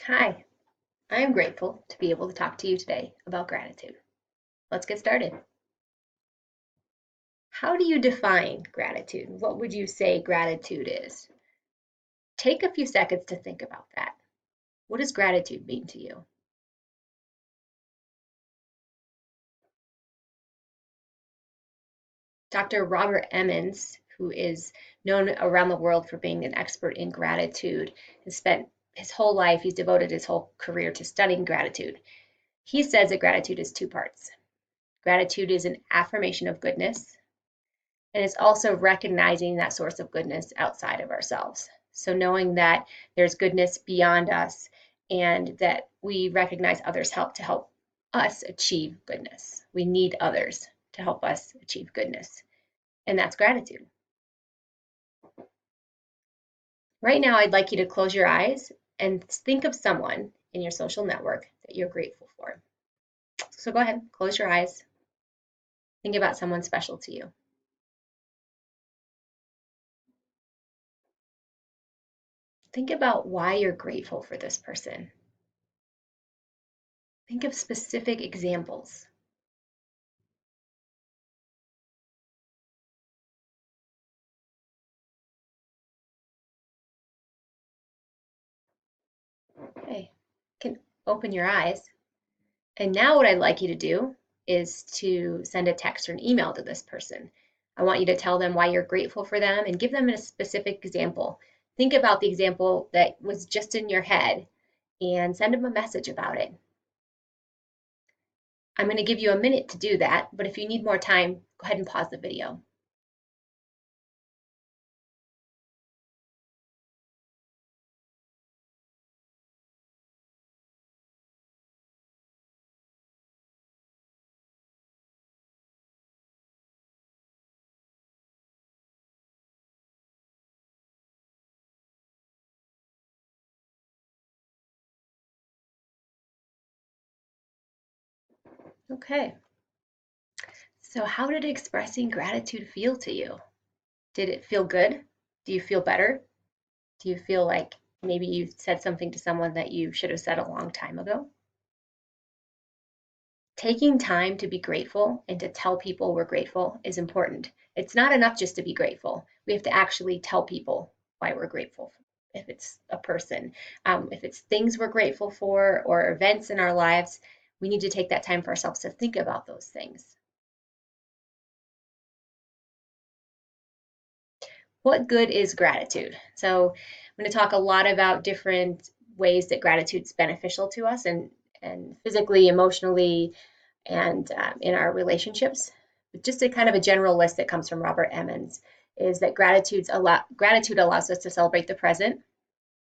Hi, I am grateful to be able to talk to you today about gratitude. Let's get started. How do you define gratitude? What would you say gratitude is? Take a few seconds to think about that. What does gratitude mean to you? Dr. Robert Emmons, who is known around the world for being an expert in gratitude, has spent his whole life, he's devoted his whole career to studying gratitude. He says that gratitude is two parts. Gratitude is an affirmation of goodness, and it's also recognizing that source of goodness outside of ourselves. So knowing that there's goodness beyond us and that we recognize others help us achieve goodness. We need others to help us achieve goodness. And that's gratitude. Right now, I'd like you to close your eyes and think of someone in your social network that you're grateful for. So go ahead, close your eyes. Think about someone special to you. Think about why you're grateful for this person. Think of specific examples. Okay, you can open your eyes. And now what I'd like you to do is to send a text or an email to this person. I want you to tell them why you're grateful for them and give them a specific example. Think about the example that was just in your head and send them a message about it. I'm going to give you a minute to do that, but if you need more time, go ahead and pause the video. Okay, so how did expressing gratitude feel to you? Did it feel good? Do you feel better? Do you feel like maybe you said something to someone that you should have said a long time ago? Taking time to be grateful and to tell people we're grateful is important. It's not enough just to be grateful. We have to actually tell people why we're grateful. If it's a person, if it's things we're grateful for or events in our lives, we need to take that time for ourselves to think about those things. What good is gratitude? So I'm going to talk a lot about different ways that gratitude's beneficial to us and physically, emotionally, and in our relationships. But just a kind of a general list that comes from Robert Emmons is that gratitude allows us to celebrate the present.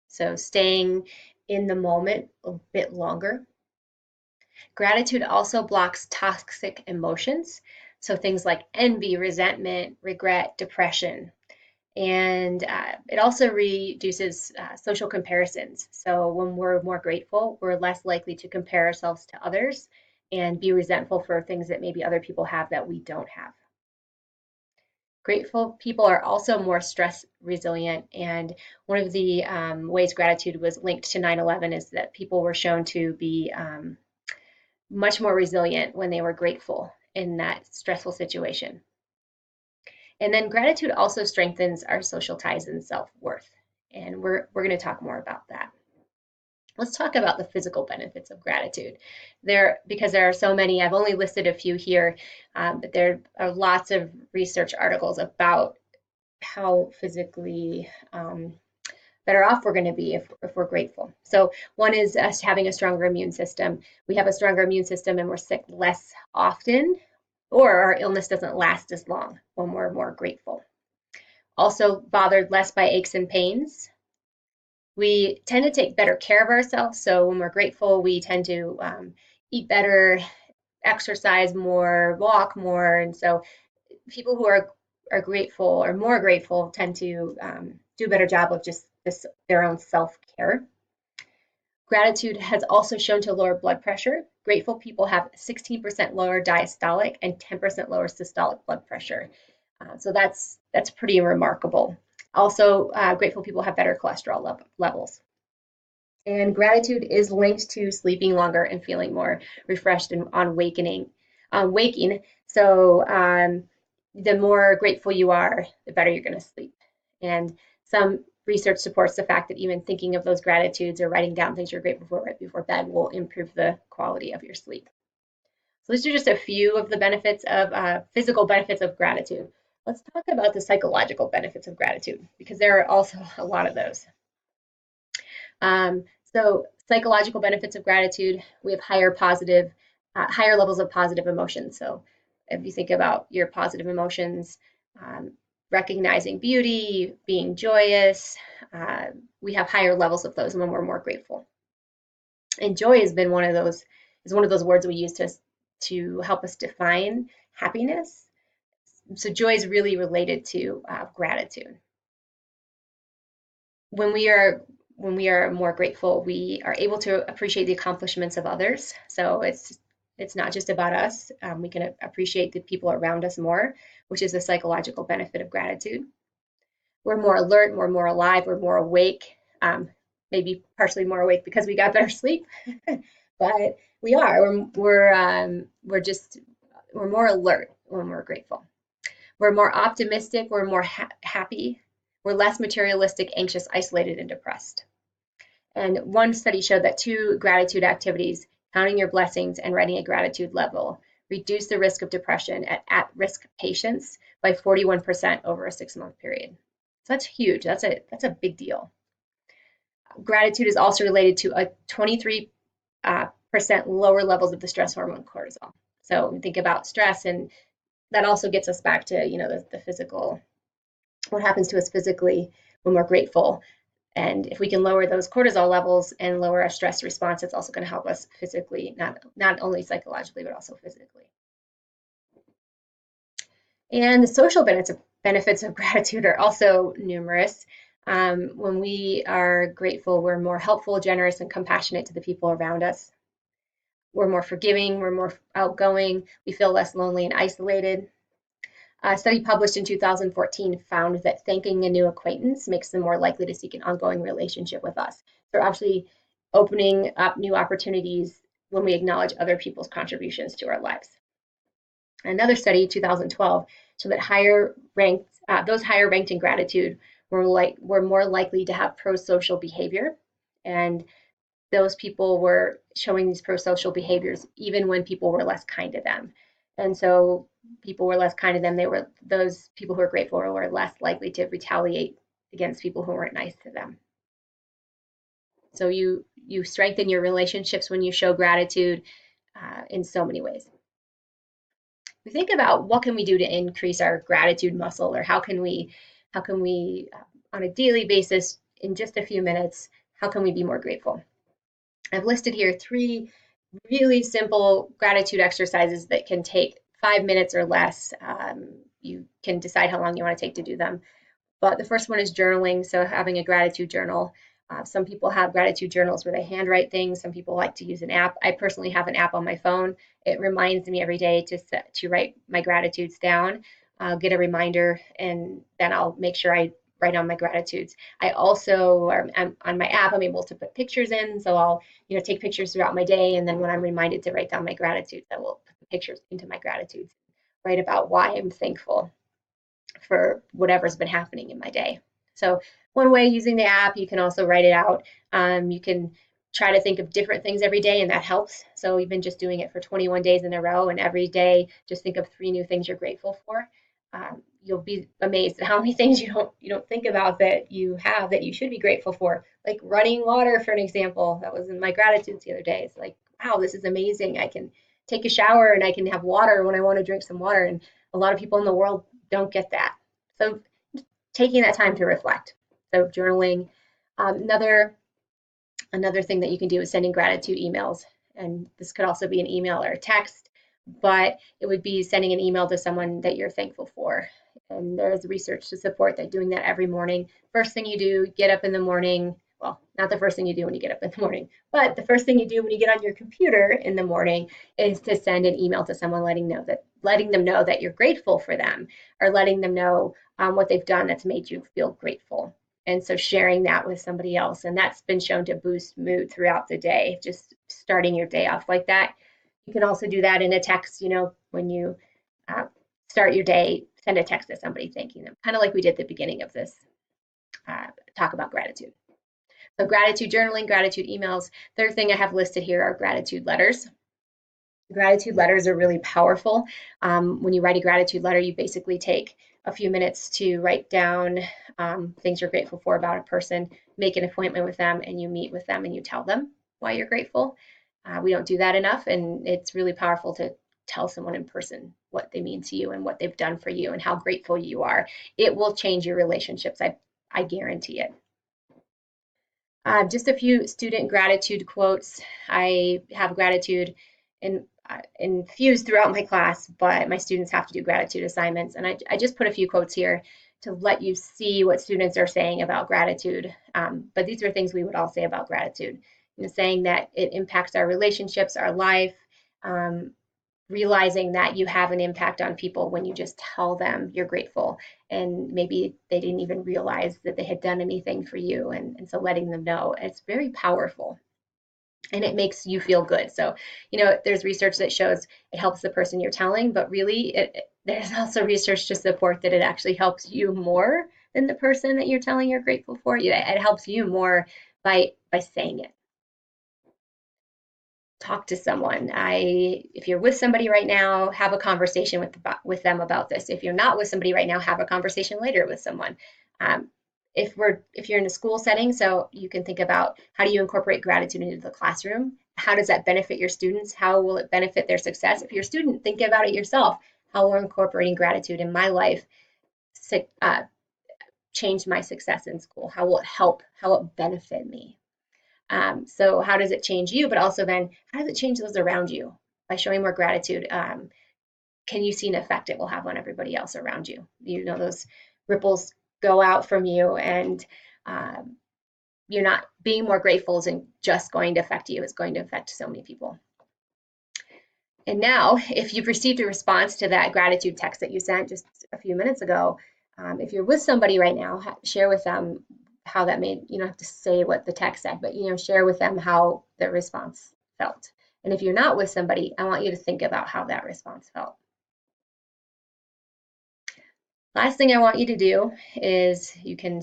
So staying in the moment a bit longer. Gratitude also blocks toxic emotions. So things like envy, resentment, regret, depression, and it also reduces social comparisons. So when we're more grateful, we're less likely to compare ourselves to others and be resentful for things that maybe other people have that we don't have. Grateful people are also more stress resilient, and one of the ways gratitude was linked to 9/11 is that people were shown to be much more resilient when they were grateful in that stressful situation. And then gratitude also strengthens our social ties and self-worth. And we're going to talk more about that. Let's talk about the physical benefits of gratitude. Because there are so many, I've only listed a few here, but there are lots of research articles about how physically better off we're going to be if we're grateful. So one is us having a stronger immune system. We have a stronger immune system and we're sick less often, or our illness doesn't last as long when we're more grateful. Also bothered less by aches and pains. We tend to take better care of ourselves. So when we're grateful, we tend to eat better, exercise more, walk more. And so people who are grateful or more grateful tend to do a better job of just their own self-care. Gratitude has also shown to lower blood pressure. Grateful people have 16% lower diastolic and 10% lower systolic blood pressure. So that's pretty remarkable. Also, grateful people have better cholesterol levels. And gratitude is linked to sleeping longer and feeling more refreshed and on waking. So the more grateful you are, the better you're going to sleep. And some research supports the fact that even thinking of those gratitudes or writing down things you're grateful for right before bed will improve the quality of your sleep. So these are just a few of the benefits of physical benefits of gratitude. Let's talk about the psychological benefits of gratitude because there are also a lot of those. So psychological benefits of gratitude, we have higher levels of positive emotions. So if you think about your positive emotions, um, recognizing beauty, being joyous, we have higher levels of those when we're more grateful. And joy has been one of those words we use to help us define happiness. So joy is really related to gratitude. when we are when we are more grateful, we are able to appreciate the accomplishments of others. So it's not just about us. We can appreciate the people around us more, which is a psychological benefit of gratitude. We're more alert, we're more alive, we're more awake. Maybe partially more awake because we got better sleep, but we are. We're more alert when we're grateful. We're more optimistic, we're more happy, we're less materialistic, anxious, isolated, and depressed. And one study showed that two gratitude activities, counting your blessings and writing a gratitude level, reduce the risk of depression at-risk patients by 41% over a 6-month period. So that's huge. That's a big deal. Gratitude is also related to a 23% lower levels of the stress hormone cortisol. So think about stress, and that also gets us back to the physical, what happens to us physically when we're grateful. And if we can lower those cortisol levels and lower our stress response, it's also going to help us physically, not only psychologically, but also physically. And the social benefits of gratitude are also numerous. When we are grateful, we're more helpful, generous, and compassionate to the people around us. We're more forgiving, we're more outgoing, we feel less lonely and isolated. A study published in 2014 found that thanking a new acquaintance makes them more likely to seek an ongoing relationship with us. They're actually opening up new opportunities when we acknowledge other people's contributions to our lives. Another study, 2012, showed that those higher ranked in gratitude were more likely to have pro-social behavior, and those people were showing these pro-social behaviors even when people were less kind to them. And so people were less kind to them. Those people who were grateful were less likely to retaliate against people who weren't nice to them. So you strengthen your relationships when you show gratitude in so many ways. We think about what can we do to increase our gratitude muscle, or how can we on a daily basis, in just a few minutes, how can we be more grateful? I've listed here 3 really simple gratitude exercises that can take 5 minutes or less. You can decide how long you want to take to do them. But the first one is journaling, so having a gratitude journal. Some people have gratitude journals where they handwrite things. Some people like to use an app. I personally have an app on my phone. It reminds me every day to write my gratitudes down. I'll get a reminder, and then I'll make sure I write down my gratitudes. I also, on my app, I'm able to put pictures in, so I'll take pictures throughout my day, and then when I'm reminded to write down my gratitudes, I will put the pictures into my gratitudes, write about why I'm thankful for whatever's been happening in my day. So one way, using the app, you can also write it out. You can try to think of different things every day, and that helps. So even just doing it for 21 days in a row, and every day just think of 3 new things you're grateful for. You'll be amazed at how many things you don't think about that you have that you should be grateful for. Like running water, for an example. That was in my gratitudes the other day. It's like, wow, this is amazing. I can take a shower and I can have water when I want to drink some water. And a lot of people in the world don't get that. So taking that time to reflect. So journaling. Another thing that you can do is sending gratitude emails. And this could also be an email or a text, but it would be sending an email to someone that you're thankful for. And there's research to support that, doing that every morning. First thing you do, get up in the morning. Well, not the first thing you do when you get up in the morning, but the first thing you do when you get on your computer in the morning is to send an email to someone letting them know that you're grateful for them, or letting them know what they've done that's made you feel grateful. And so sharing that with somebody else, and that's been shown to boost mood throughout the day, just starting your day off like that. You can also do that in a text, when you uh, start your day, send a text to somebody thanking them, kind of like we did at the beginning of this talk about gratitude. So gratitude journaling, gratitude emails. Third thing I have listed here are gratitude letters. Gratitude letters are really powerful. When you write a gratitude letter, you basically take a few minutes to write down things you're grateful for about a person, make an appointment with them, and you meet with them and you tell them why you're grateful. We don't do that enough, and it's really powerful to tell someone in person what they mean to you and what they've done for you and how grateful you are. It will change your relationships. I guarantee it. Just a few student gratitude quotes. I have gratitude infused throughout my class, but my students have to do gratitude assignments. And I just put a few quotes here to let you see what students are saying about gratitude. But these are things we would all say about gratitude. Saying that it impacts our relationships, our life, realizing that you have an impact on people when you just tell them you're grateful, and maybe they didn't even realize that they had done anything for you, and so letting them know, it's very powerful and it makes you feel good. So there's research that shows it helps the person you're telling, but really there's also research to support that it actually helps you more than the person that you're telling you're grateful for. It helps you more by saying it. Talk to someone. If you're with somebody right now, have a conversation with them about this. If you're not with somebody right now, have a conversation later with someone. If you're in a school setting, so you can think about, how do you incorporate gratitude into the classroom? How does that benefit your students? How will it benefit their success? If you're a student, think about it yourself. How will incorporating gratitude in my life change my success in school? How will it help? How will it benefit me? So how does it change you? But also then, how does it change those around you? By showing more gratitude, can you see an effect it will have on everybody else around you? Those ripples go out from you, and you're not being more grateful isn't just going to affect you, it's going to affect so many people. And now, if you've received a response to that gratitude text that you sent just a few minutes ago, if you're with somebody right now, share with them how that made, you don't have to say what the text said, but share with them how the response felt. And if you're not with somebody, I want you to think about how that response felt. Last thing I want you to do is, you can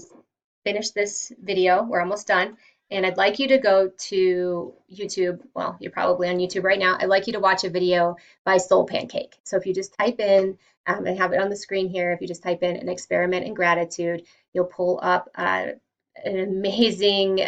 finish this video, we're almost done, and I'd like you to go to YouTube. Well, you're probably on YouTube right now. I'd like you to watch a video by Soul Pancake. So if you just type in, and have it on the screen here, if you just type in an experiment in gratitude, you'll pull up an amazing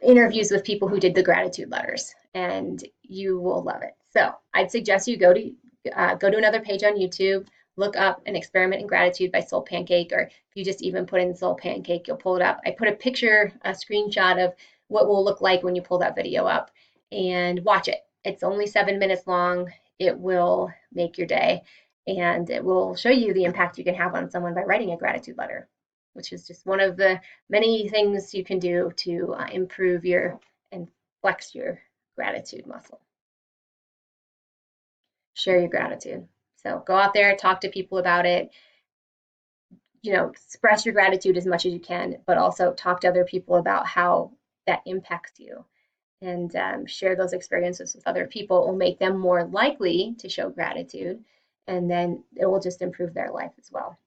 interviews with people who did the gratitude letters, and you will love it. So I'd suggest you go to another page on YouTube, look up an experiment in gratitude by Soul Pancake, or if you just even put in Soul Pancake, you'll pull it up. I put a screenshot of what will look like when you pull that video up, and watch it. It's only 7 minutes long. It will make your day, and it will show you the impact you can have on someone by writing a gratitude letter, which is just one of the many things you can do to improve and flex your gratitude muscle. Share your gratitude. So go out there, talk to people about it. Express your gratitude as much as you can, but also talk to other people about how that impacts you. And share those experiences with other people. It will make them more likely to show gratitude, and then it will just improve their life as well.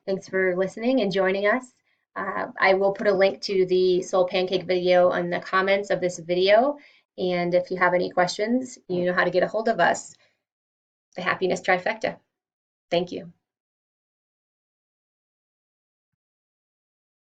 Thanks for listening and joining us. I will put a link to the Soul Pancake video in the comments of this video. And if you have any questions, you know how to get a hold of us. The Happiness Trifecta. Thank you.